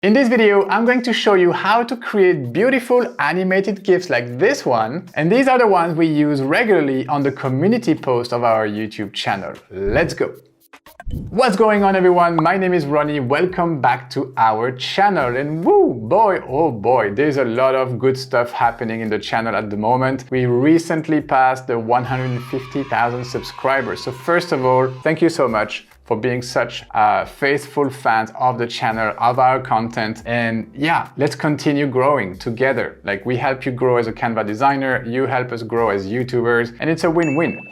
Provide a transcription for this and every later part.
In this video, I'm going to show you how to create beautiful animated GIFs like this one. And these are the ones we use regularly on the community post of our YouTube channel. Let's go. What's going on, everyone? My name is Ronnie. Welcome back to our channel. And woo, boy, oh boy, there's a lot of good stuff happening in the channel at the moment. We recently passed the 150,000 subscribers. So first of all, thank you so much for being such faithful fans of the channel, of our content. And yeah, let's continue growing together. Like, we help you grow as a Canva designer, you help us grow as YouTubers, and it's a win-win.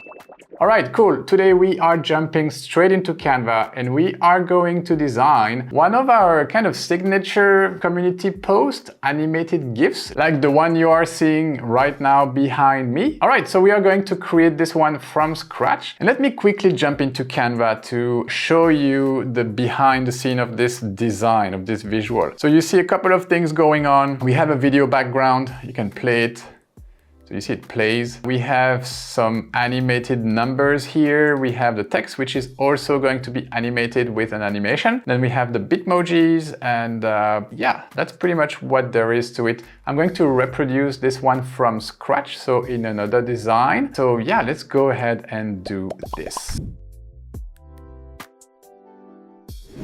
All right, cool. Today we are jumping straight into Canva and we are going to design one of our kind of signature community post animated GIFs, like the one you are seeing right now behind me. All right, so we are going to create this one from scratch. And let me quickly jump into Canva to show you the behind the scene of this design, of this visual. So you see a couple of things going on. We have a video background, you can play it. So you see it plays. We have some animated numbers here. We have the text, which is also going to be animated with an animation. Then we have the Bitmojis, and yeah, that's pretty much what there is to it. I'm going to reproduce this one from scratch, so in another design. So yeah, let's go ahead and do this.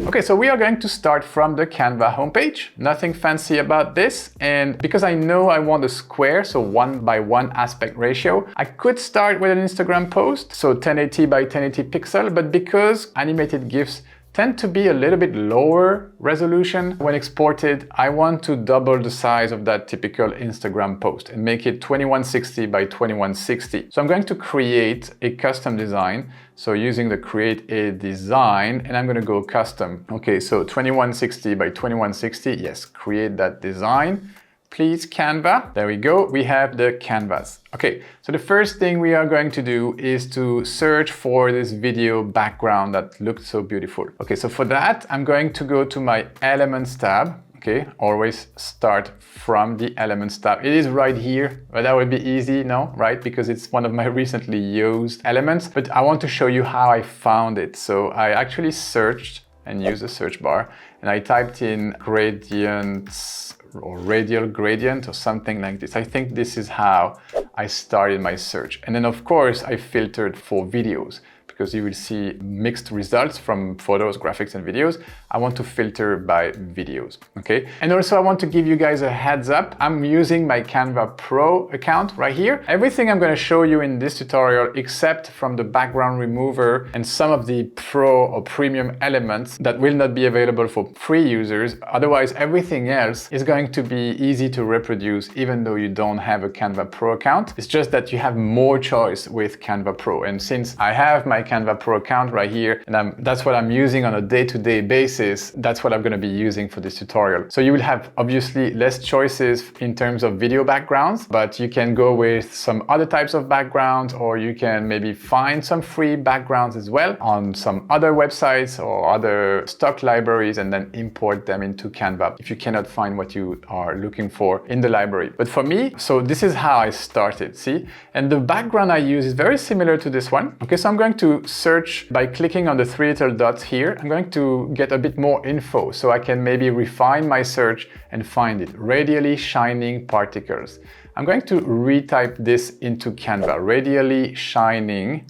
Okay, so we are going to start from the Canva homepage. Nothing fancy about this. And because I know I want a square, so 1:1 aspect ratio, I could start with an Instagram post, so 1080 by 1080 pixel, but because animated GIFs tend to be a little bit lower resolution when exported, I want to double the size of that typical Instagram post and make it 2160 by 2160. So I'm going to create a custom design. So using the create a design, and I'm going to go custom. Okay, so 2160 by 2160. Yes, create that design. Please, Canva. There we go. We have the canvas. Okay, so the first thing we are going to do is to search for this video background that looked so beautiful. Okay, so for that, I'm going to go to my Elements tab. Okay, always start from the Elements tab. It is right here, but that would be easy, no? Right? Because it's one of my recently used elements, but I want to show you how I found it. So I actually searched and used the search bar, and I typed in gradients or radial gradient or something like this. I think this is how I started my search. And then of course I filtered for videos, because you will see mixed results from photos, graphics, and videos. I want to filter by videos, okay? And also I want to give you guys a heads up. I'm using my Canva Pro account right here. Everything I'm gonna show you in this tutorial, except from the background remover and some of the pro or premium elements that will not be available for free users. Otherwise, everything else is going to be easy to reproduce even though you don't have a Canva Pro account. It's just that you have more choice with Canva Pro. And since I have my Canva Pro account right here, and that's what I'm using on a day-to-day basis, that's what I'm going to be using for this tutorial. So you will have obviously less choices in terms of video backgrounds, but you can go with some other types of backgrounds, or you can maybe find some free backgrounds as well on some other websites or other stock libraries and then import them into Canva if you cannot find what you are looking for in the library. But for me, so this is how I started, see? And the background I use is very similar to this one. Okay, so I'm going to search by clicking on the three little dots here. I'm going to get a bit more info so I can maybe refine my search and find it. Radially shining particles. I'm going to retype this into Canva. Radially shining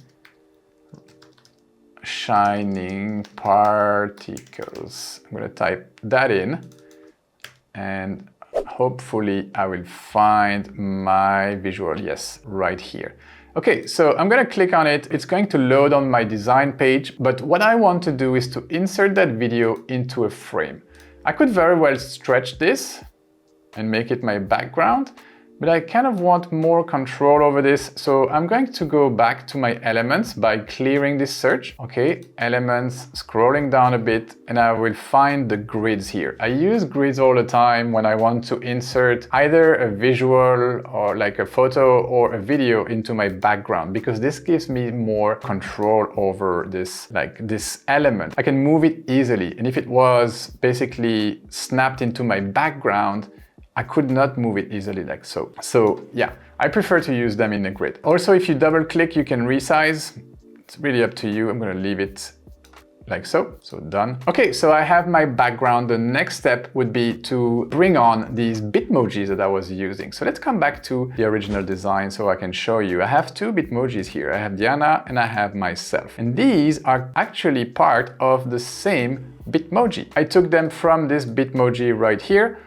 particles. I'm going to type that in, and hopefully I will find my visual. Yes, right here. Okay, so I'm going to click on it. It's going to load on my design page, but what I want to do is to insert that video into a frame. I could very well stretch this and make it my background, but I kind of want more control over this. So I'm going to go back to my elements by clearing this search. Okay, elements, scrolling down a bit, and I will find the grids here. I use grids all the time when I want to insert either a visual or like a photo or a video into my background, because this gives me more control over this, like this element. I can move it easily. And if it was basically snapped into my background, I could not move it easily like so. So yeah, I prefer to use them in a grid. Also, if you double click, you can resize. It's really up to you. I'm going to leave it like so. So done. Okay, so I have my background. The next step would be to bring on these Bitmojis that I was using. So let's come back to the original design so I can show you. I have two Bitmojis here. I have Diana and I have myself. And these are actually part of the same Bitmoji. I took them from this Bitmoji right here.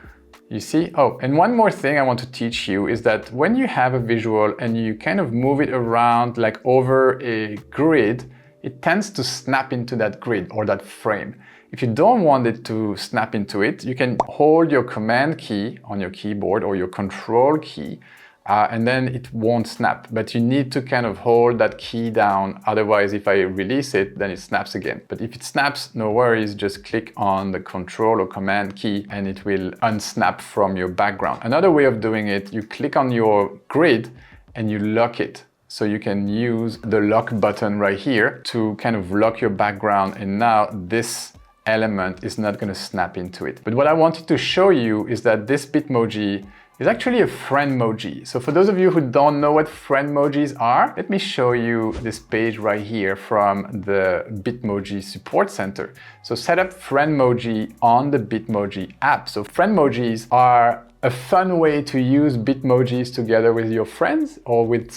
You see? Oh, and one more thing I want to teach you is that when you have a visual and you kind of move it around like over a grid, it tends to snap into that grid or that frame. If you don't want it to snap into it, you can hold your command key on your keyboard or your control key, and then it won't snap. But you need to kind of hold that key down. Otherwise, if I release it, then it snaps again. But if it snaps, no worries, just click on the control or command key and it will unsnap from your background. Another way of doing it, you click on your grid and you lock it. So you can use the lock button right here to kind of lock your background, and now this element is not going to snap into it. But what I wanted to show you is that this Bitmoji is actually a friendmoji. So for those of you who don't know what friendmojis are, let me show you this page right here from the Bitmoji support center. So set up friendmoji on the Bitmoji app. So friendmojis are a fun way to use Bitmojis together with your friends or with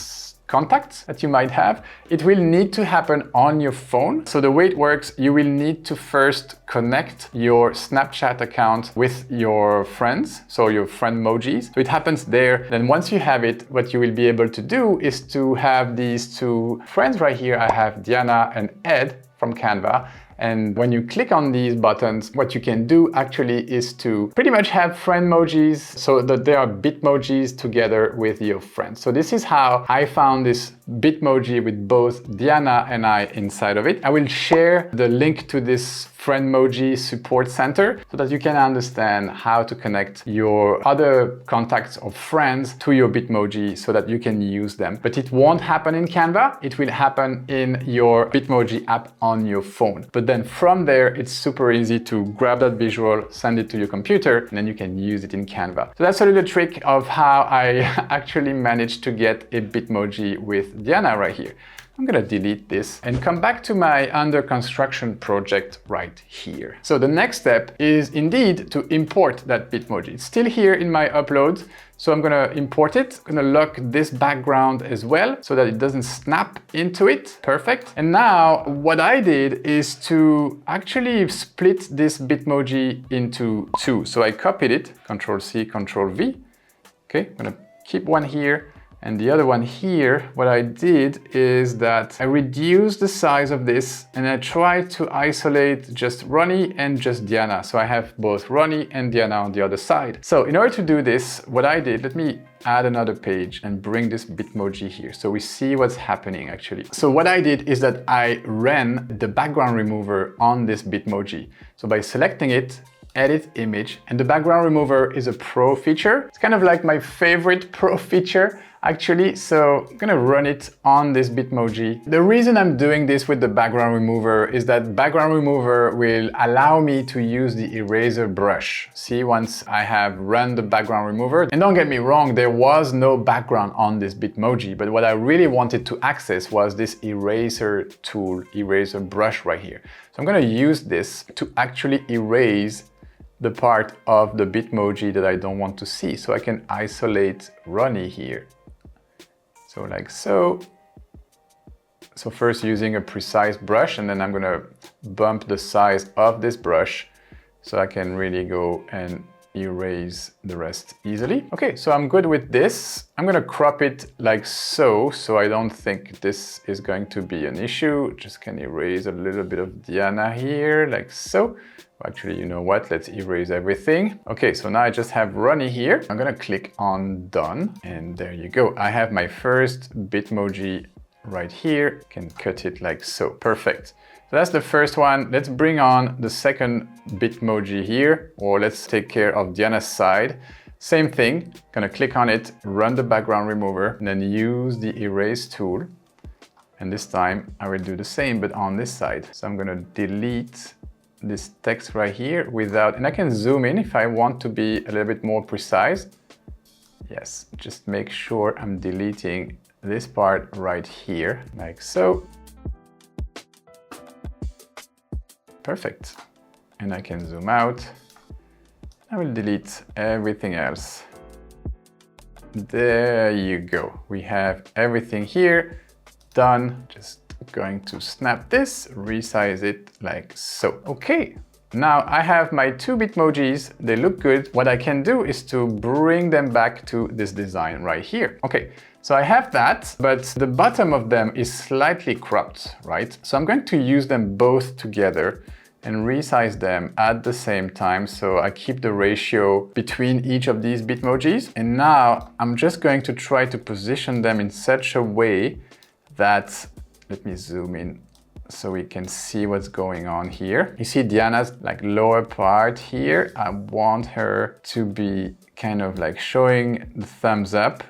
contacts that you might have. It will need to happen on your phone. So the way it works, you will need to first connect your Snapchat account with your friends, so your friendmojis. So it happens there. Then once you have it, what you will be able to do is to have these two friends right here. I have Diana and Ed from Canva. And when you click on these buttons, what you can do actually is to pretty much have friendmojis so that they are Bitmojis together with your friends. So this is how I found this Bitmoji with both Diana and I inside of it. I will share the link to this Friendmoji support center so that you can understand how to connect your other contacts or friends to your Bitmoji so that you can use them. But it won't happen in Canva. It will happen in your Bitmoji app on your phone. But then from there, it's super easy to grab that visual, send it to your computer, and then you can use it in Canva. So that's a little trick of how I actually managed to get a Bitmoji with Diana right here. I'm gonna delete this and come back to my under construction project right here. So the next step is indeed to import that Bitmoji. It's still here in my uploads. So I'm gonna import it. I'm gonna lock this background as well so that it doesn't snap into it. Perfect. And now what I did is to actually split this Bitmoji into two. So I copied it, Control C, Control V. Okay, I'm gonna keep one here. And the other one here, what I did is that I reduced the size of this and I tried to isolate just Ronnie and just Diana. So I have both Ronnie and Diana on the other side. So in order to do this, what I did, let me add another page and bring this Bitmoji here so we see what's happening actually. So what I did is that I ran the background remover on this Bitmoji. So by selecting it, edit image, and the background remover is a pro feature. It's kind of like my favorite pro feature actually, so I'm gonna run it on this Bitmoji. The reason I'm doing this with the background remover is that background remover will allow me to use the eraser brush. See, once I have run the background remover, and don't get me wrong, there was no background on this Bitmoji, but what I really wanted to access was this eraser tool, eraser brush right here. So I'm gonna use this to actually erase the part of the Bitmoji that I don't want to see. So I can isolate Ronnie here. So like so. So first using a precise brush, and then I'm gonna bump the size of this brush so I can really go and erase the rest easily. Okay, so I'm good with this. I'm gonna crop it like so, so I don't think this is going to be an issue. Just can erase a little bit of Diana here, like so. Actually, you know what? Let's erase everything. Okay, so now I just have Ronnie here. I'm gonna click on done, and there you go. I have my first Bitmoji right here. Can cut it like so. Perfect. So that's the first one. Let's bring on the second Bitmoji here, or let's take care of Diana's side. Same thing. Gonna click on it, run the background remover, and then use the erase tool. And this time I will do the same, but on this side. So I'm gonna delete this text right here without, and I can zoom in if I want to be a little bit more precise. Yes, just make sure I'm deleting this part right here, like so. Perfect. And I can zoom out. I will delete everything else. There you go. We have everything here done. Just going to snap this, resize it like so. Okay. Now I have my two Bitmojis, they look good. What I can do is to bring them back to this design right here. Okay, so I have that, but the bottom of them is slightly cropped, right? So I'm going to use them both together and resize them at the same time. So I keep the ratio between each of these Bitmojis. And now I'm just going to try to position them in such a way that, let me zoom in so we can see what's going on here. You see Diana's like lower part here. I want her to be kind of like showing the thumbs up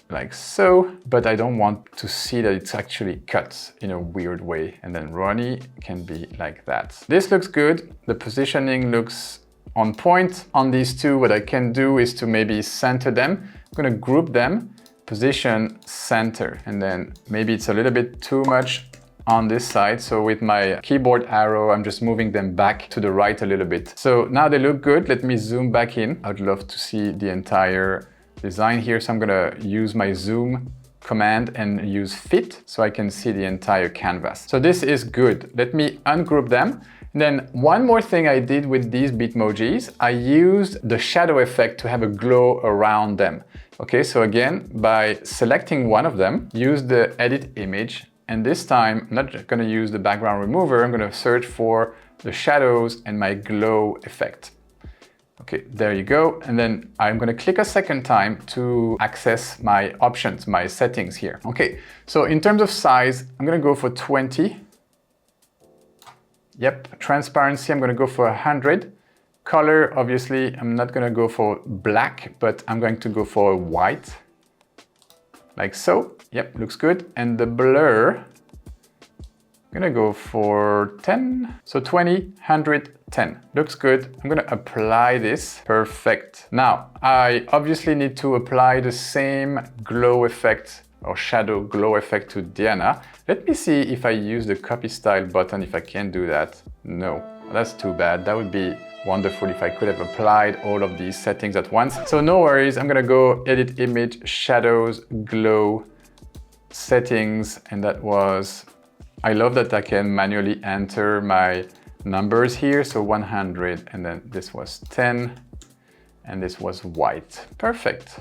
like so, but I don't want to see that it's actually cut in a weird way. And then Ronnie can be like that. This looks good. The positioning looks on point on these two. What I can do is to maybe center them. I'm gonna group them, position, center, and then maybe it's a little bit too much on this side. So with my keyboard arrow, I'm just moving them back to the right a little bit. So now they look good. Let me zoom back in. I'd love to see the entire design here. So I'm gonna use my zoom command and use fit so I can see the entire canvas. So this is good. Let me ungroup them. And then one more thing I did with these Bitmojis, I used the shadow effect to have a glow around them. Okay, so again, by selecting one of them, use the edit image. And this time, I'm not going to use the background remover. I'm going to search for the shadows and my glow effect. Okay, there you go. And then I'm going to click a second time to access my options, my settings here. Okay, so in terms of size, I'm going to go for 20. Yep, transparency, I'm going to go for 100. Color, obviously, I'm not going to go for black, but I'm going to go for white. Like so. Yep, looks good. And the blur, I'm gonna go for 10. So 20, 100, 10. Looks good. I'm gonna apply this. Perfect. Now, I obviously need to apply the same glow effect or shadow glow effect to Diana. Let me see if I use the copy style button, if I can do that. No, that's too bad. That would be wonderful if I could have applied all of these settings at once. So no worries, I'm gonna go edit image, shadows, glow, settings, and that was, I love that I can manually enter my numbers here. So 100, and then this was 10, and this was white. Perfect.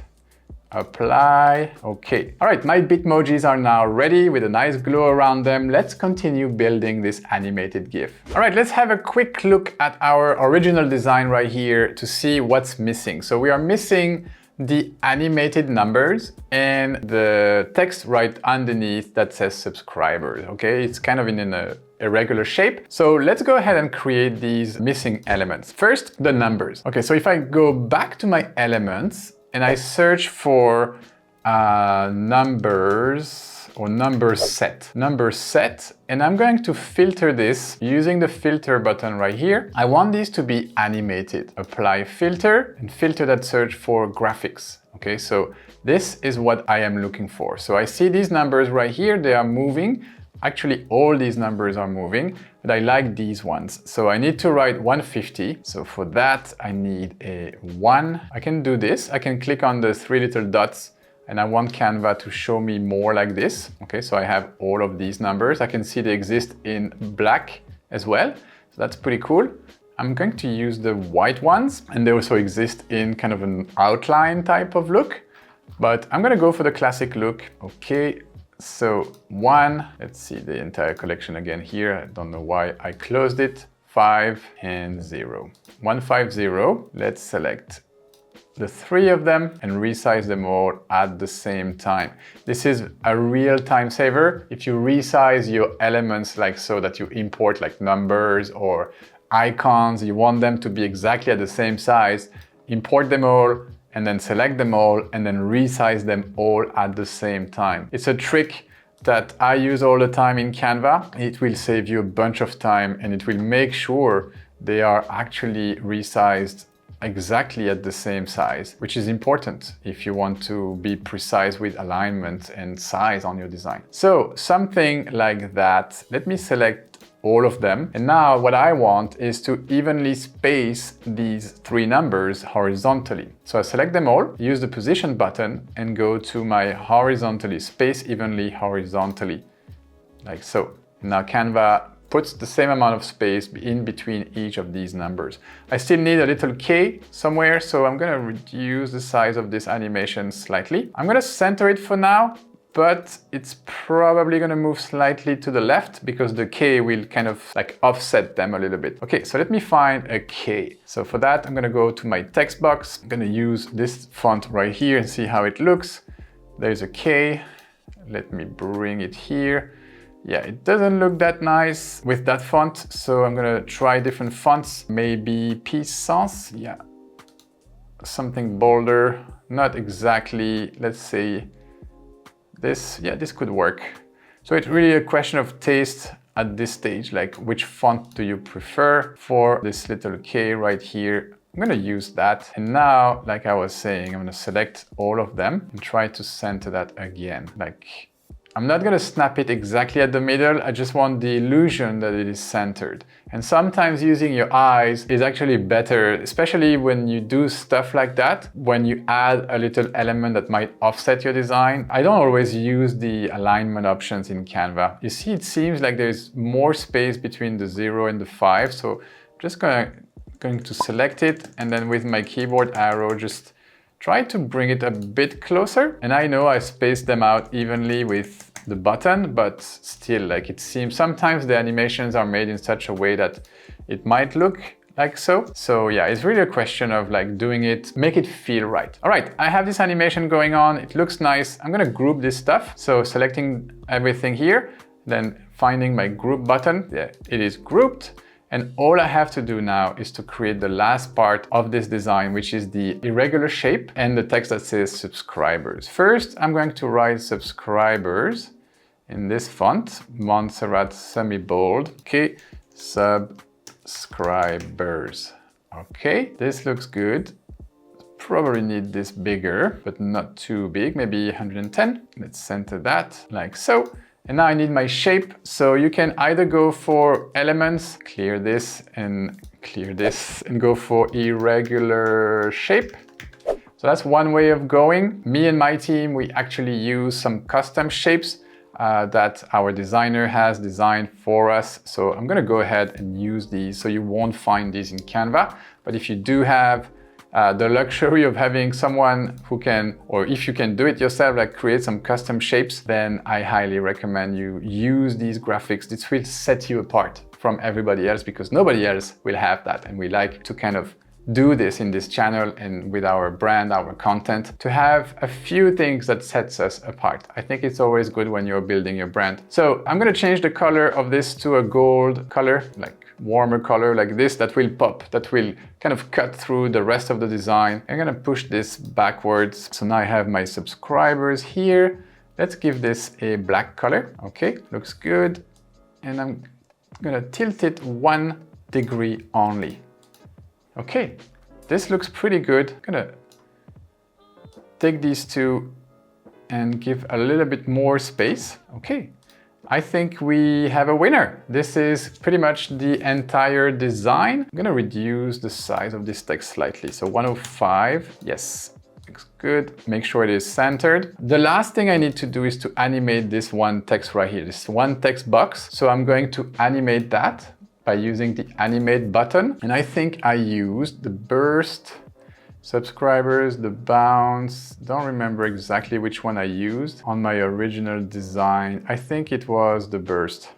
Apply. Okay. All right, my Bitmojis are now ready with a nice glow around them. Let's continue building this animated GIF. All right, let's have a quick look at our original design right here to see what's missing. So we are missing the animated numbers and the text right underneath that says subscribers. Okay, it's kind of in an irregular shape. So let's go ahead and create these missing elements. First, the numbers. Okay, so if I go back to my elements and I search for numbers or number set, and I'm going to filter this using the filter button right here. I want these to be animated. Apply filter and filter that search for graphics. Okay, so this is what I am looking for. So I see these numbers right here, they are moving. Actually, all these numbers are moving, but I like these ones. So I need to write 150. So for that, I need a 1. I can do this. I can click on the 3 little dots, and I want Canva to show me more like this. Okay, so I have all of these numbers. I can see they exist in black as well. So that's pretty cool. I'm going to use the white ones, and they also exist in kind of an outline type of look, but I'm gonna go for the classic look. Okay, so 1, let's see the entire collection again here. I don't know why I closed it. 5 and 0. 150, let's select the 3 of them and resize them all at the same time. This is a real time saver. If you resize your elements like so that you import like numbers or icons, you want them to be exactly at the same size, import them all and then select them all and then resize them all at the same time. It's a trick that I use all the time in Canva. It will save you a bunch of time and it will make sure they are actually resized exactly at the same size, which is important if you want to be precise with alignment and size on your design. So something like that. Let me select all of them. And now what I want is to evenly space these three numbers horizontally. So I select them all, use the position button and go to my horizontally, space evenly horizontally, like so. Now Canva puts the same amount of space in between each of these numbers. I still need a little K somewhere, so I'm gonna reduce the size of this animation slightly. I'm gonna center it for now, but it's probably gonna move slightly to the left because the K will kind of like offset them a little bit. Okay, so let me find a K. So for that, I'm gonna go to my text box. I'm gonna use this font right here and see how it looks. There's a K. Let me bring it here. Yeah, it doesn't look that nice with that font, so I'm gonna try different fonts. Maybe Puissance, yeah. Something bolder, not exactly, let's say this. Yeah, this could work. So it's really a question of taste at this stage, like which font do you prefer for this little K right here. I'm gonna use that. And now, like I was saying, I'm gonna select all of them and try to center that again. Like, I'm not gonna snap it exactly at the middle, I just want the illusion that it is centered. And sometimes using your eyes is actually better, especially when you do stuff like that, when you add a little element that might offset your design. I don't always use the alignment options in Canva. You see, it seems like there's more space between the 0 and the 5, so I'm just going to select it, and then with my keyboard arrow, just try to bring it a bit closer. And I know I spaced them out evenly with the button, but still, like, it seems sometimes the animations are made in such a way that it might look like so. So yeah, it's really a question of like doing it, make it feel right. All right, I have this animation going on. It looks nice. I'm gonna group this stuff. So selecting everything here, then finding my group button. Yeah, it is grouped. And all I have to do now is to create the last part of this design, which is the irregular shape and the text that says subscribers. First, I'm going to write subscribers in this font, Montserrat semi-bold. Okay, subscribers. Okay, this looks good. Probably need this bigger, but not too big, maybe 110. Let's center that like so. And now I need my shape, so you can either go for elements, clear this, and go for irregular shape. So that's one way of going. Me and my team, we actually use some custom shapes that our designer has designed for us. So I'm gonna go ahead and use these, so you won't find these in Canva. But if you do have the luxury of having someone who can, or if you can do it yourself, like create some custom shapes, then I highly recommend you use these graphics. This will set you apart from everybody else because nobody else will have that. And we like to kind of do this in this channel and with our brand, our content, to have a few things that sets us apart. I think it's always good when you're building your brand. So I'm gonna change the color of this to a gold color, like warmer color like this, that will pop, that will kind of cut through the rest of the design. I'm gonna push this backwards. So now I have my subscribers here. Let's give this a black color. Okay, looks good. And I'm gonna tilt it 1 degree only. Okay, this looks pretty good. I'm gonna take these two and give a little bit more space. Okay. I think we have a winner. This is pretty much the entire design. I'm gonna reduce the size of this text slightly. So 105, yes, looks good. Make sure it is centered. The last thing I need to do is to animate this one text right here, this one text box. So I'm going to animate that by using the animate button. And I think I used the burst, subscribers, the bounce, don't remember exactly which one I used on my original design. I think it was the burst.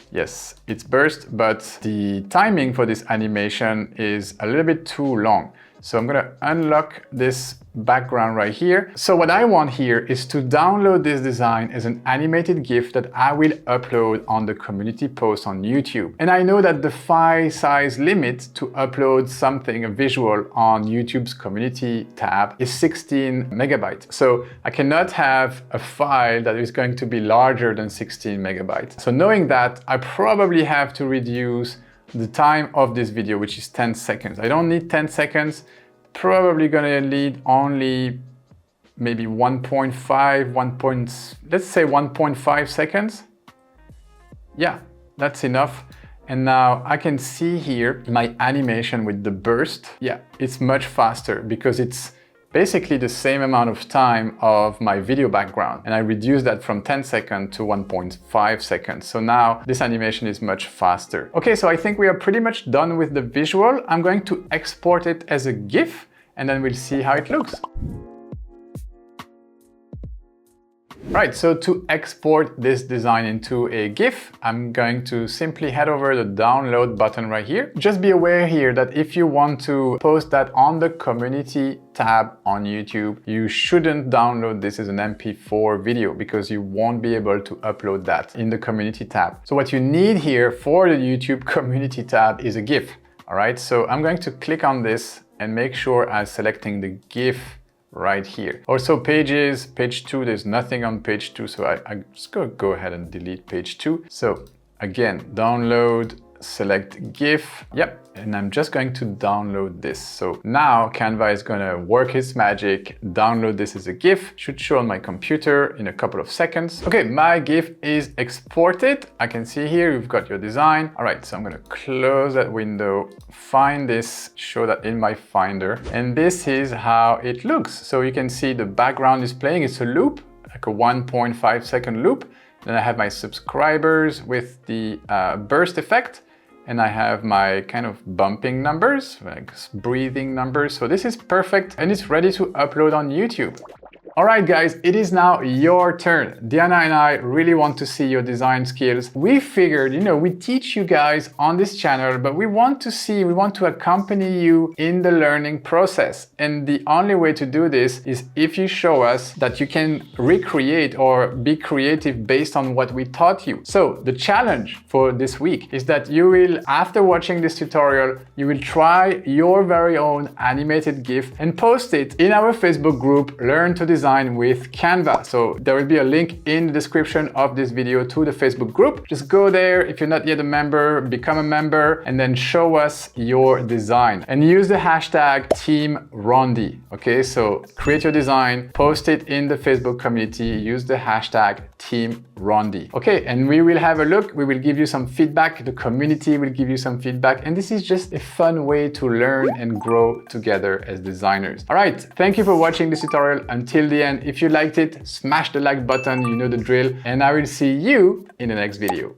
Yes, it's burst, but the timing for this animation is a little bit too long. So I'm gonna unlock this background right here. So what I want here is to download this design as an animated GIF that I will upload on the community post on YouTube. And I know that the file size limit to upload something, a visual, on YouTube's community tab is 16 megabytes. So I cannot have a file that is going to be larger than 16 megabytes. So knowing that, I probably have to reduce the time of this video, which is 10 seconds. I don't need 10 seconds. Probably gonna need only maybe 1.5, let's say 1.5 seconds. Yeah, that's enough. And now I can see here my animation with the burst. Yeah, it's much faster because it's basically the same amount of time of my video background. And I reduced that from 10 seconds to 1.5 seconds. So now this animation is much faster. Okay, so I think we are pretty much done with the visual. I'm going to export it as a GIF and then we'll see how it looks. Right, so to export this design into a GIF, I'm going to simply head over the download button right here. Just be aware here that if you want to post that on the community tab on YouTube, you shouldn't download this as an MP4 video because you won't be able to upload that in the community tab. So what you need here for the YouTube community tab is a GIF. All right, so I'm going to click on this and make sure I'm selecting the GIF right here. Also pages, page 2, there's nothing on page 2, so I just go ahead and delete page 2. So again, download, select GIF, yep, and I'm just going to download this. So now Canva is gonna work its magic, download this as a GIF, should show on my computer in a couple of seconds. Okay, my GIF is exported. I can see here, you've got your design. All right, so I'm gonna close that window, find this, show that in my Finder, and this is how it looks. So you can see the background is playing, it's a loop, like a 1.5 second loop. Then I have my subscribers with the burst effect. And I have my kind of bumping numbers, like breathing numbers. So this is perfect and it's ready to upload on YouTube. All right, guys, it is now your turn. Diana and I really want to see your design skills. We figured, we teach you guys on this channel, but we want to accompany you in the learning process. And the only way to do this is if you show us that you can recreate or be creative based on what we taught you. So the challenge for this week is that you will, after watching this tutorial, you will try your very own animated GIF and post it in our Facebook group, Learn to Design with Canva. So there will be a link in the description of this video to the Facebook group. Just go there. If you're not yet a member, become a member and then show us your design and use the hashtag #TeamRondy. Okay, so create your design, post it in the Facebook community, use the hashtag #TeamRondy. Okay, and we will have a look. We will give you some feedback. The community will give you some feedback. And this is just a fun way to learn and grow together as designers. All right, thank you for watching this tutorial until the end. If you liked it, smash the like button, you know the drill, and I will see you in the next video.